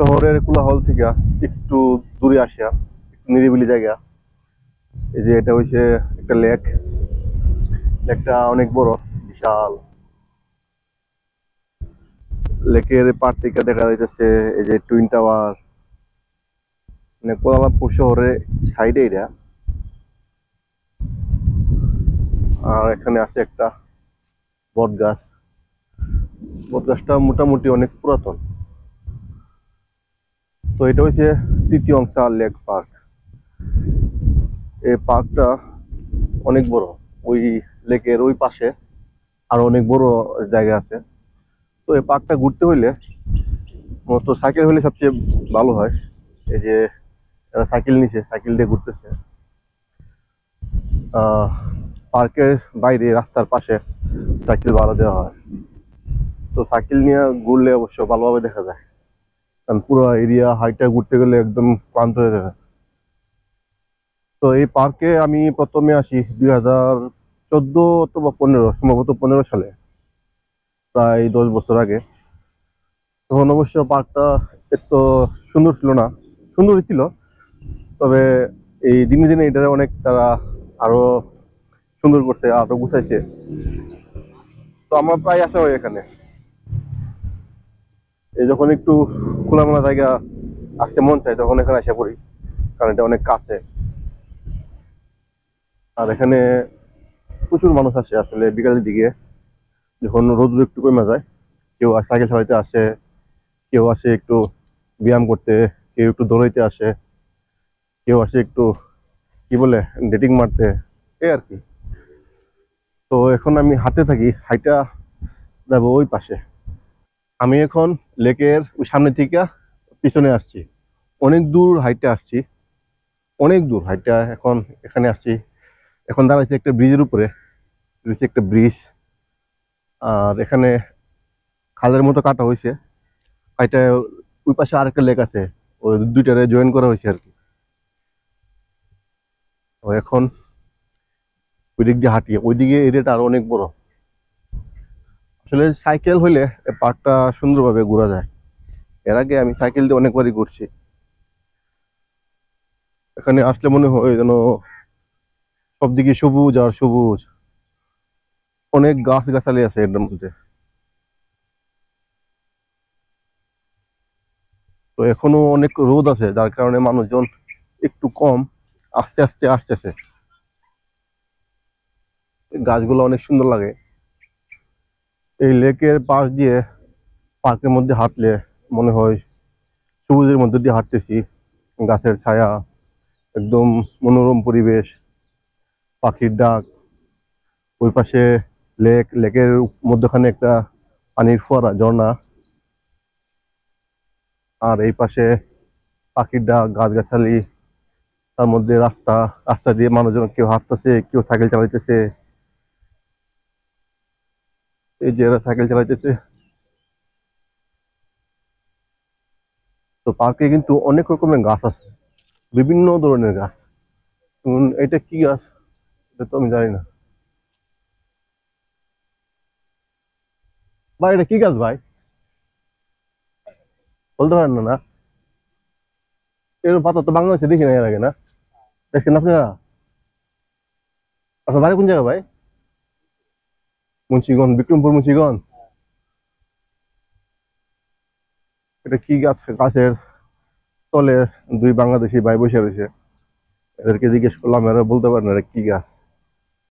শহরের কোলাহল থেকে একটু দূরে আসা একটু নিরিবিলি জায়গা। এই যে এটা হইছে একটা লেক। লেকটা অনেক বড়, বিশাল। লেকের পার থেকে দেখা যাইতেছে এই যে টুইন টাওয়ার, মানে কুয়ালালামপুর শহরের সাইডে এটা। আর এখানে আছে একটা বট গাছ। বট গাছটা মোটামুটি অনেক পুরাতন। তো এটা হচ্ছে তৃতীয় অংশা লেক পার্ক। এই পার্কটা অনেক বড়। ওই লেকের ওই পাশে আরো অনেক বড় জায়গা আছে। তো এই পার্কটা ঘুরতে হইলে মূলত সাইকেল হলে সবচেয়ে ভালো হয়। এই যে এরা সাইকেল নিছে, সাইকেল দিয়ে ঘুরতেছে। পার্কের বাইরে রাস্তার পাশে সাইকেল ভাড়া দেওয়া হয়। তো সাইকেল নিয়ে ঘুরলে অবশ্য ভালোভাবে দেখা যায়, কারণ পুরো এরিয়া হাইটা ঘুরতে গেলে একদম ক্লান্ত হয়ে যাবে। তো এই পার্কে আমি প্রথমে আসি 2014 অথবা 15, সম্ভবত 15 সালে, প্রায় 10 বছর আগে। তখন অবশ্য পার্কটা এত সুন্দর ছিল না, সুন্দরই ছিল, তবে এই দিনে দিনে এটা অনেক তারা আরো সুন্দর করছে, আরো গুছাইছে। তো আমার প্রায় আসা হয় এখানে। এই যখন একটু খোলামেলা জায়গা আসতে মন চায় তখন এখানে আসা পড়ি, কারণ এটা অনেক কাছে। আর এখানে প্রচুর মানুষ আসে আসলে বিকালের দিকে, যখন রোদ একটু কমে যায়। কেউ সাইকেল চালাইতে আসে, কেউ আসে একটু ব্যায়াম করতে, কেউ একটু দৌড়াইতে আসে, কেউ আসে একটু কি বলে ডেটিং মারতে, এই আর কি। তো এখন আমি হাঁটতে থাকি, হাইটা যাবো ওই পাশে। আমি এখন লেকের ওই সামনে থেকে পিছনে আসছি, অনেক দূর হাইটে আসছি, অনেক দূর হাইটে এখন এখানে আসছি। এখন দাঁড়াইছি একটা ব্রিজের উপরে, রয়েছে একটা ব্রিজ। আর এখানে খালের মতো কাটা হয়েছে হাইটা। ওই পাশে আরেকটা লেক আছে, ওই দুইটারে জয়েন করা হয়েছে আর কি। তো এখন ওই দিক দিয়ে হাঁটি, ওইদিকে এরিয়াটা আরো অনেক বড়। আসলে সাইকেল হইলে পার্কটা সুন্দরভাবে ঘোরা যায়। এর আগে আমি সাইকেল দিয়ে অনেকবারই ঘুরছি। এখানে আসলে মনে হয় যেন সবদিকে সবুজ আর সবুজ, অনেক গাছ গাছালি আছে এর মধ্যে। তো এখনো অনেক রোদ আছে, যার কারণে মানুষজন একটু কম, আস্তে আস্তে আসতেছে। গাছগুলো অনেক সুন্দর লাগে। এই লেকের পাশ দিয়ে পার্কের মধ্যে হাঁটলে মনে হয় সবুজের মধ্যে দিয়ে হাঁটতেছি, গাছের ছায়া, একদম মনোরম পরিবেশ, পাখির ডাক। ওই পাশে লেক, লেকের মধ্যখানে একটা পানির ফোয়ারা, ঝর্ণা। আর এই পাশে পাখির ডাক, গাছগাছালি, তার মধ্যে রাস্তা, রাস্তা দিয়ে মানুষজন কেউ হাঁটতেছে, কেউ সাইকেল চালাইতেছে। এই যে এরা সাইকেল চালাইতেছে। তো পার্কে কিন্তু অনেক রকমের গাছ আছে, বিভিন্ন ধরনের গাছ। এটা কি গাছ এটা তো আমি জানি না। ভাই এটা কি গাছ ভাই, বলতে পারেন না? না, এর পাতা তো বাংলাদেশে দেখি না এর আগে, না দেখছেন আপনারা? আপনার বাড়ি কোন জায়গা ভাই? মুন্সিগঞ্জ, বিক্রমপুর, মুন্সিগঞ্জ। এটা কি গাছ? গাছের তলে দুই বাংলাদেশি ভাই বসে রয়েছে, এদেরকে জিজ্ঞেস করলাম, এরা বলতে পারে না এটা কি গাছ।